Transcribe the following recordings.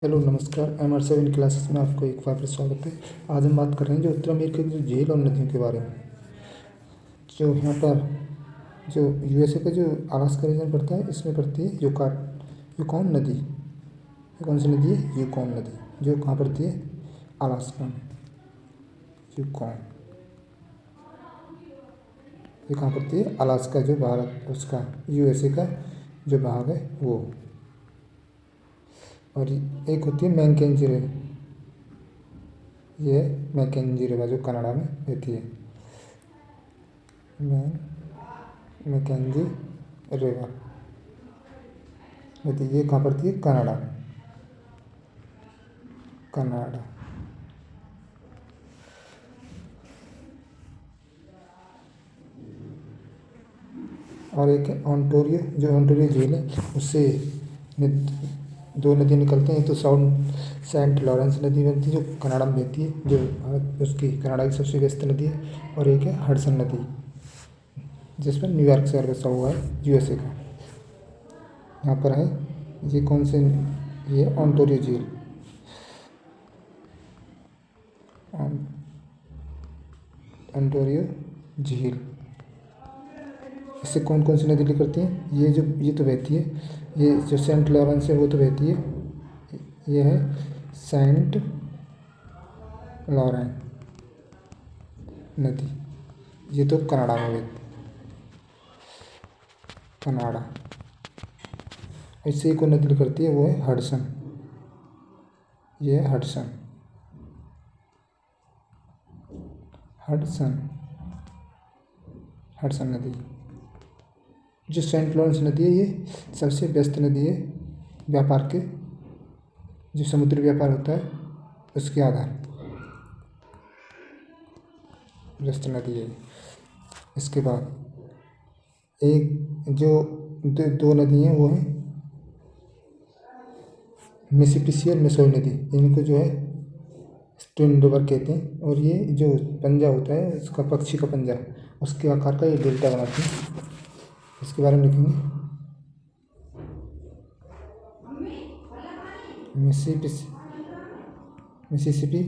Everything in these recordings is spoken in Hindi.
हेलो नमस्कार। MR7 क्लासेस में आपको एक बार फिर स्वागत है। आज हम बात कर रहे हैं जो उत्तर अमेरिका की जो झील और नदियों के बारे में। जो यहाँ पर जो USA का जो अलास्का रीजन पड़ता है, इसमें पड़ती है यूकॉन नदी। ये कौन सी नदी है? यूकॉन नदी। जो कहाँ पड़ती है? अलास्का में। यूकॉन ये कहाँ पड़ती है? अलास्का, जो भारत उसका USA का जो भाग है वो। और एक होती है मैकेंजी रिवर। ये मैकेंजी रिवर जो कनाडा में रहती है। मैकेंजी रिवर नदी ये कहाँ पड़ती है? कनाडा में। कनाडा। और एक है ओंटारियो, जो ओंटारियो झील है, उससे दो नदियाँ निकलती हैं। तो सेंट लॉरेंस नदी बनती है जो कनाडा में बहती है, जो उसकी कनाडा की सबसे व्यस्त नदी है। और एक है हडसन नदी, जिस पर न्यूयॉर्क शहर बसा हुआ है USA का। यहाँ पर है ये कौन से? ये ओंटारियो झील। ओंटारियो झील इससे कौन कौन सी नदी निकलती हैं? ये तो बहती है, ये जो सेंट लॉरेंस है वो तो बहती है। ये है सेंट लॉरेंस नदी, ये तो कनाडा में बहती। कनाडा। इससे एक और नदी निकलती है, वो है हडसन। ये है हडसन। हडसन हडसन नदी। जो सेंट लॉरेंस नदी है, ये सबसे व्यस्त नदी है व्यापार के, जो समुद्री व्यापार होता है उसके आधार व्यस्त नदी है। इसके बाद एक जो दो नदी हैं वो हैं मिसिसिपी और मिसोरी नदी। इनको जो है ट्विन रिवर कहते हैं। और ये जो पंजा होता है उसका, पक्षी का पंजा, उसके आकार का ये डेल्टा बनाती है। इसके बारे में लिखेंगे। मिसिसिपी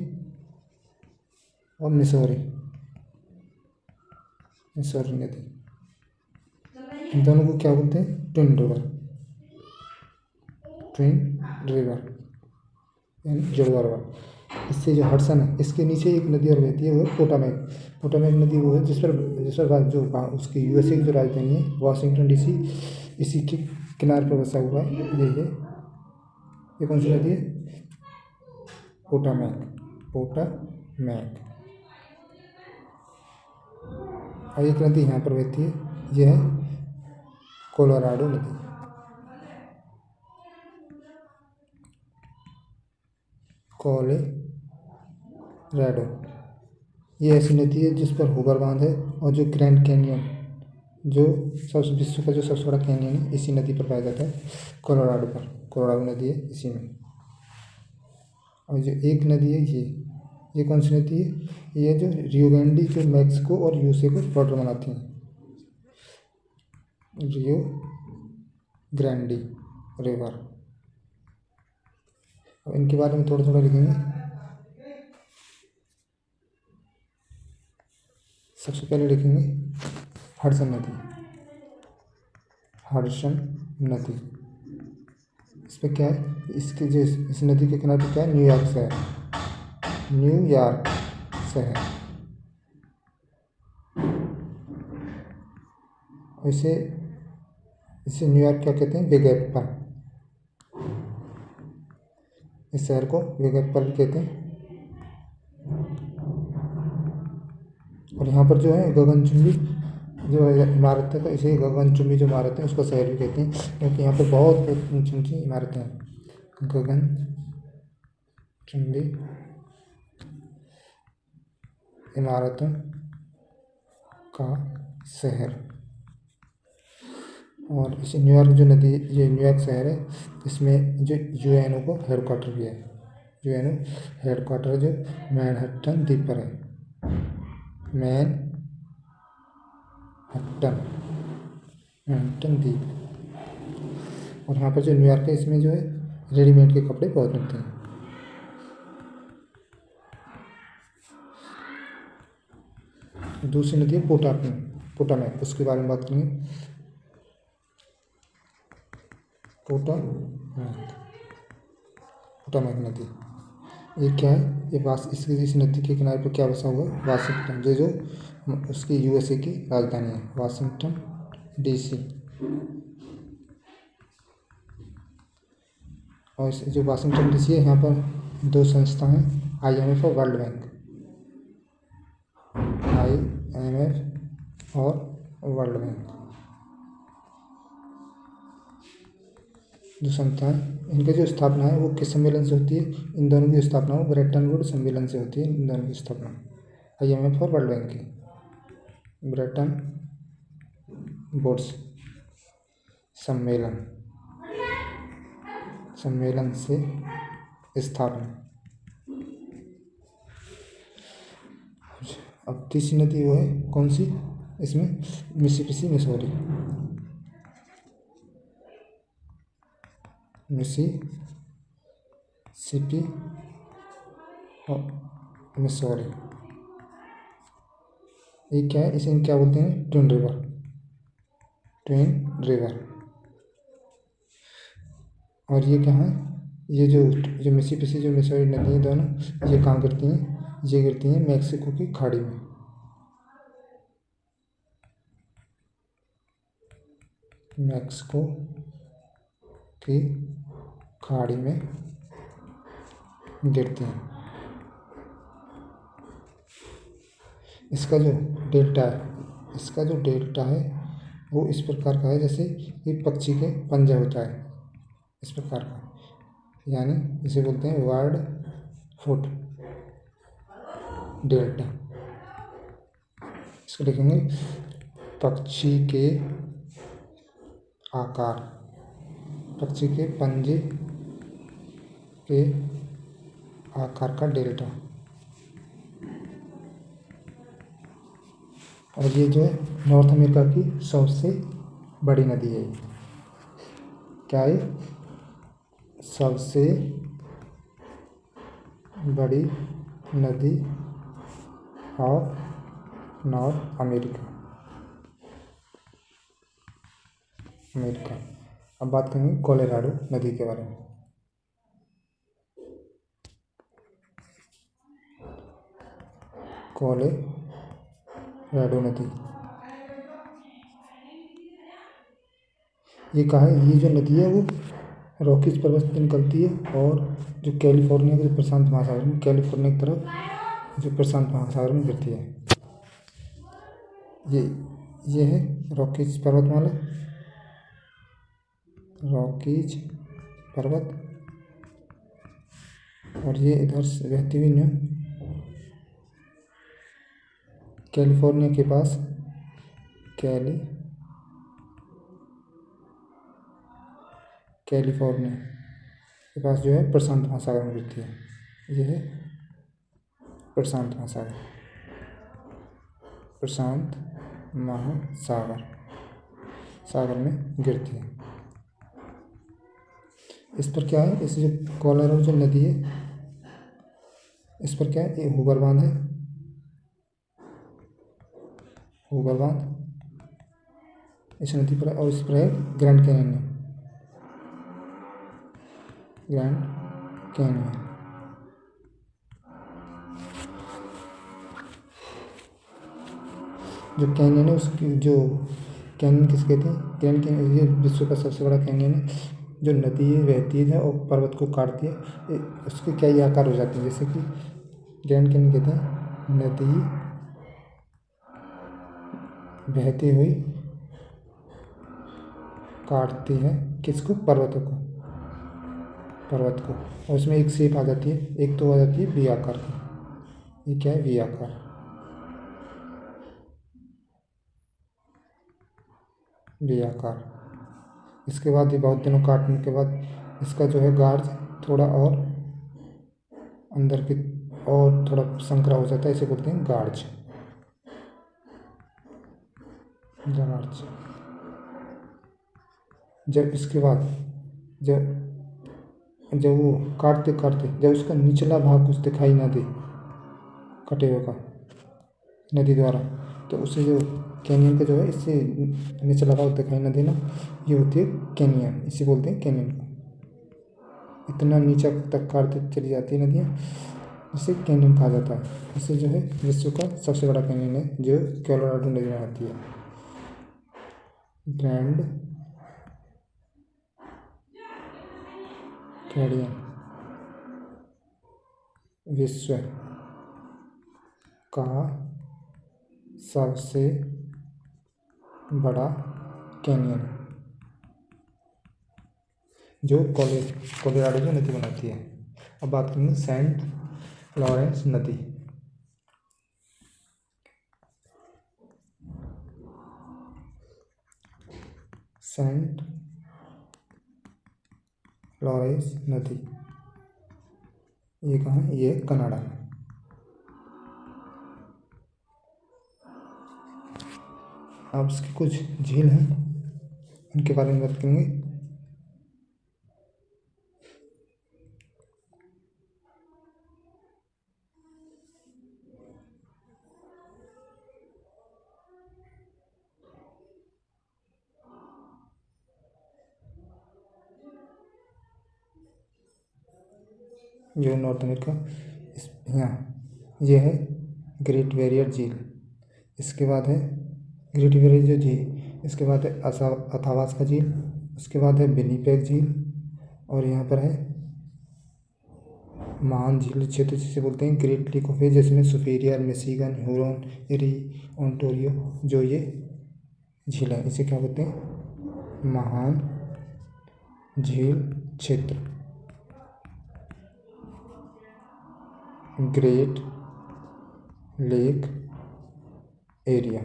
और मिसोरी नदी, इन दोनों को क्या बोलते हैं? ट्विन रिवर यानी जुड़वा रिवर। इससे जो हडसन है, इसके नीचे एक नदी और बहती है, वो है पोटामेक नदी। वो है जिस पर जो उसकी USA की जो राजधानी है वाशिंगटन DC, इसी के किनारे पर बसा हुआ है। ये कौन सी नदी है? पोटामेक। और एक नदी यहाँ पर बहती है, ये है कोलोराडो नदी। कोलोराडो ये ऐसी नदी है जिस पर हूवर बांध है, और जो ग्रैंड कैनियन, जो विश्व का जो सबसे बड़ा कैनियन है, इसी नदी पर पाया जाता है, कोलोराडो नदी है इसी में। और जो एक नदी है ये कौन सी नदी है? ये जो रियो ग्रांडी, जो मैक्सिको और USA को बॉर्डर बनाती है। रियो ग्रांडी रिवर। अब इनके बारे में थोड़ा थोड़ा लिखेंगे। सबसे पहले लिखेंगे हडसन नदी। इस पर क्या है? इसके जो इस नदी के किनारे पे क्या है? न्यूयॉर्क शहर। इसे न्यूयॉर्क क्या कहते हैं? Big Apple. इस शहर को बिग एप्पल कहते हैं। और यहाँ पर जो है गगनचुंबी जो इमारत है, तो इसे गगनचुंबी जो इमारत है उसको शहर भी कहते हैं, क्योंकि यहाँ पर बहुत ऊंची ऊंची इमारतें हैं। गगनचुंबी इमारतों का शहर। और इसे न्यूयॉर्क जो नदी, ये न्यूयॉर्क शहर है, इसमें जो UNO को हेडक्वार्टर भी है। UNO हेडक्वार्टर जो मैनहट्टन द्वीप पर है। मैनहट्टन द्वीप। और यहाँ पर जो न्यूयॉर्क है, इसमें जो है रेडीमेड के कपड़े बहुत मिलते हैं। दूसरी नदी है पोटामैक, उसके बारे में बात करेंगे। पोटामैक नदी ये क्या है? ये इस नदी के किनारे पर क्या बसा हुआ है? वाशिंगटन, जो उसकी यूएसए की राजधानी है, वाशिंगटन डीसी। और जो वाशिंगटन डीसी है, यहाँ पर दो संस्था हैं, IMF और वर्ल्ड बैंक। IMF और वर्ल्ड बैंक जो संस्था है, इनका जो स्थापना है वो किस सम्मेलन से होती है? इन दोनों की स्थापना वो ब्रेटन वुड सम्मेलन से होती है। इन दोनों की स्थापना IMF और वर्ल्ड बैंक की ब्रेटन वुड्स सम्मेलन से स्थापना। अब तीसरी नदी वो है कौन सी इसमें? Mississippi, Missouri. मिसिसिपी और मिसौरी, ये क्या है? इसे हम क्या बोलते हैं? Twin river. और ये क्या है? ये जो मिसिसिपी जो मिसौरी नदी है दोनों, ये काम करती हैं? ये गिरती हैं मैक्सिको की खाड़ी में। मैक्सिको की खाड़ी में गिरती हैं। इसका जो डेल्टा है वो इस प्रकार का है, जैसे ये पक्षी के पंजा होता है, इस प्रकार का, यानी इसे बोलते हैं वर्ड फुट डेल्टा। इसको लिखेंगे पक्षी के पंजे के आकार का डेल्टा। और ये जो है नॉर्थ अमेरिका की सबसे बड़ी नदी है। क्या है? सबसे बड़ी नदी ऑफ नॉर्थ अमेरिका। अब बात करेंगे कोलोराडो नदी के बारे में। कोलोराडो नदी ये कहाँ है? ये जो नदी है वो रॉकीज पर्वत से निकलती है, और जो कैलिफोर्निया के प्रशांत महासागर में, कैलिफोर्निया की तरफ जो प्रशांत महासागर में गिरती है। ये है रॉकीज पर्वतमाला, रॉकीज पर्वत। और ये इधर से बहती हुई न्यू कैलिफोर्निया के पास, कैलिफोर्निया के पास जो है प्रशांत महासागर में गिरती है। ये है प्रशांत महासागर में गिरती है। इस पर क्या है? इस जो कोलोराडो जो नदी है, इस पर क्या है? ये हूबर बांध है, इस नदी पर। और इस पर है ग्रैंड कैनियन। जो कैनियन है उसकी जो कैनियन किसे कहते हैं? ग्रैंड कैनियन ये विश्व का सबसे बड़ा कैनियन है। जो नदी बहती है और पर्वत को काटती है, उसके कई आकार हो जाते हैं। जैसे कि ग्रैंड कैनियन कहते हैं नदी बहती हुई काटती है किसको? पर्वत को। और उसमें एक शेप आ जाती है, एक तो आ जाती है वी आकार की। ये क्या है? वी आकार। इसके बाद ये बहुत दिनों काटने के बाद इसका जो है गार्ज थोड़ा और अंदर की और थोड़ा संकरा हो जाता है, इसे बोलते हैं गार्ज। जब इसके बाद जब जब वो काटते काटते जब उसका निचला भाग कुछ दिखाई ना दे कटे हुए का नदी द्वारा, तो उसे जो कैनियन का जो है इससे निचला भाग दिखाई ना देना, ये होती है कैनियन, इसे बोलते हैं कैनियन को। इतना नीचे तक काटते चली जाती है नदियाँ, इसे कैनियन कहा जाता है। इसे जो है विश्व का सबसे बड़ा कैनियन है जो कोलोराडो नदी में आती है। ग्रैंड कैनियन विश्व का सबसे बड़ा कैनियन है जो कोलोराडो जो नदी बनाती है। अब बात करेंगे सेंट लॉरेंस नदी। सेंट लॉरेंस नदी ये कहाँ है? ये कनाडा में। अब इसकी कुछ झील हैं, उनके बारे में बात करेंगे। जो नॉर्थ अमेरिका यहाँ ये है ग्रेट बैरियर झील। इसके बाद है ग्रेट बैरियर जो झील, इसके बाद है अथावास्का झील, उसके बाद है विनिपेग झील, और यहाँ पर है महान झील क्षेत्र जिसे बोलते हैं ग्रेट लेक ऑफ, जिसमें सुपीरियर, मिशिगन, ह्यूरॉन, एरी, ओंटारियो जो ये झील है, इसे क्या बोलते हैं? महान झील क्षेत्र, ग्रेट लेक एरिया।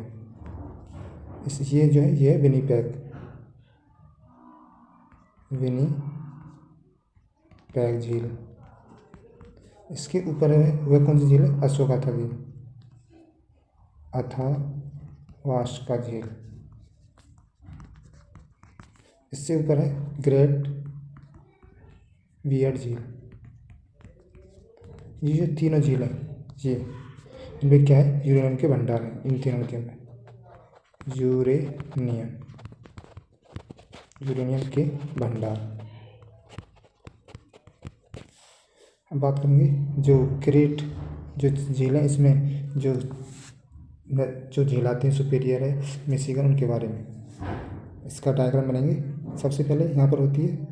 ये जो है ये विनिपेग झील। इसके ऊपर है वह कौन सी झील है? अशोकाथा झील, अथावास्का झील। इससे ऊपर है ग्रेट बियर झील। ये जो तीनों झील हैं ये इनमें क्या है? यूरेनियम के भंडार हैं इन तीनों नदियों में। यूरेनियम के भंडार। अब बात करेंगे जो ग्रेट जो झील है इसमें जो झील आते हैं सुपीरियर है, मिशिगन, उनके बारे में इसका डायग्राम बनाएंगे। सबसे पहले यहाँ पर होती है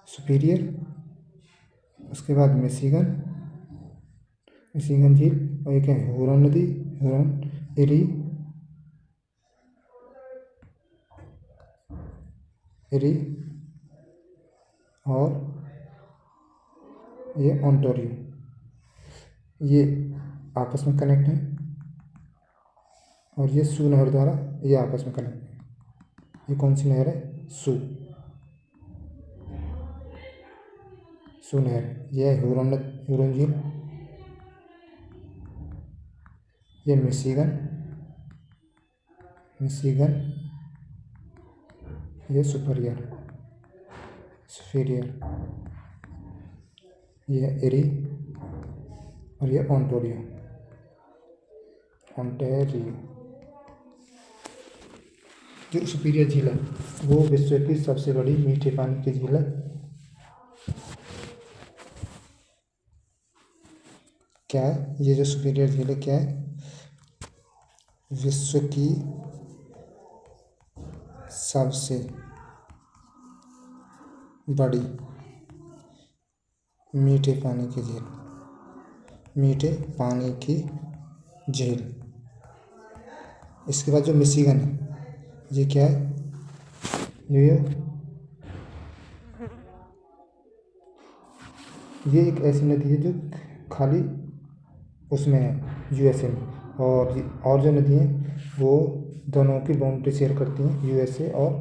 सुपीरियर, उसके बाद मिशिगन झील, और एक है ह्यूरॉन नदी, एरी और ये ओंटारियो, ये आपस में कनेक्ट हैं, और ये सू नहर द्वारा ये आपस में कनेक्ट हैं। ये कौन सी नहर है? सू नहर। ये है ह्यूरॉन झील, ये मिशिगन, ये सुपीरियर, ये एरी, और ये ओंटारियो। जो सुपीरियर झील है वो विश्व की सबसे बड़ी मीठे पानी की झील है। क्या है ये जो सुपीरियर झील है? क्या है? विश्व की सबसे बड़ी मीठे पानी की झील। इसके बाद जो मिशिगन है ये क्या है? ये एक ऐसी नदी है जो खाली उसमें है यूएसए में, और जो नदी हैं वो दोनों की बाउंड्री शेयर करती हैं, यूएसए और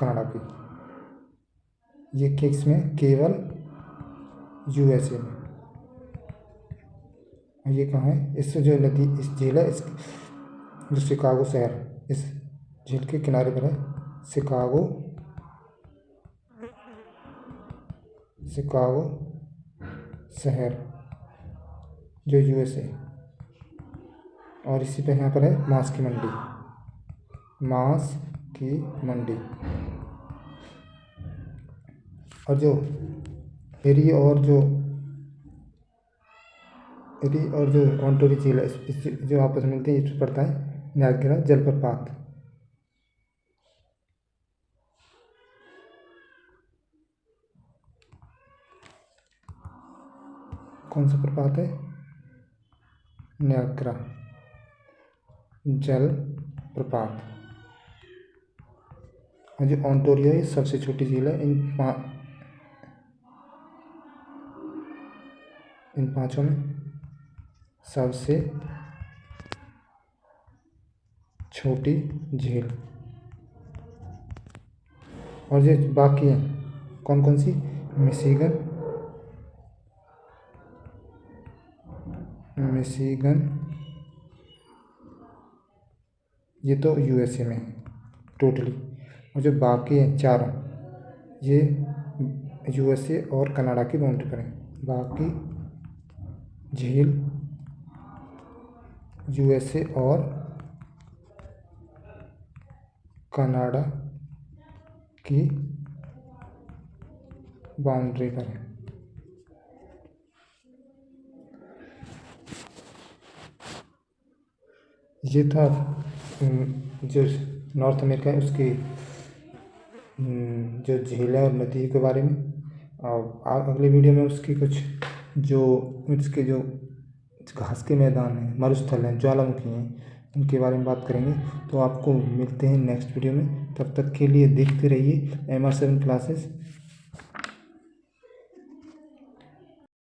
कनाडा की। ये किस में? केवल यूएसए में। और ये कहाँ है? इस जो नदी इस झील है जो शिकागो शहर इस झील के किनारे पर है। शिकागो शिकागो शहर जो यूएसए। और इसी पे यहाँ पर है मांस की मंडी, मांस की मंडी। और जो एरी और जो ओंटारियो झील है, जो आपस में मिलते हैं, इस पर पड़ता है नायग्रा जलप्रपात। कौन सा प्रपात है? नायग्रा जल प्रपात। और जो ओंटारियो है सबसे छोटी झील है इन पांचों में सबसे छोटी झील। और जो बाकी हैं कौन कौन सी? मिशिगन ये तो यूएसए में है टोटली। और जो बाकी हैं चारों ये यूएसए और कनाडा की बाउंड्री पर हैं। बाकी झील यूएसए और कनाडा की बाउंड्री पर है। ये था जो नॉर्थ अमेरिका है उसकी जो झील है और नदी के बारे में। और अगले वीडियो में उसकी कुछ जो इसके जो घास के मैदान हैं, मरुस्थल हैं, ज्वालामुखी हैं, उनके बारे में बात करेंगे। तो आपको मिलते हैं नेक्स्ट वीडियो में। तब तक के लिए देखते रहिए MR7 क्लासेस।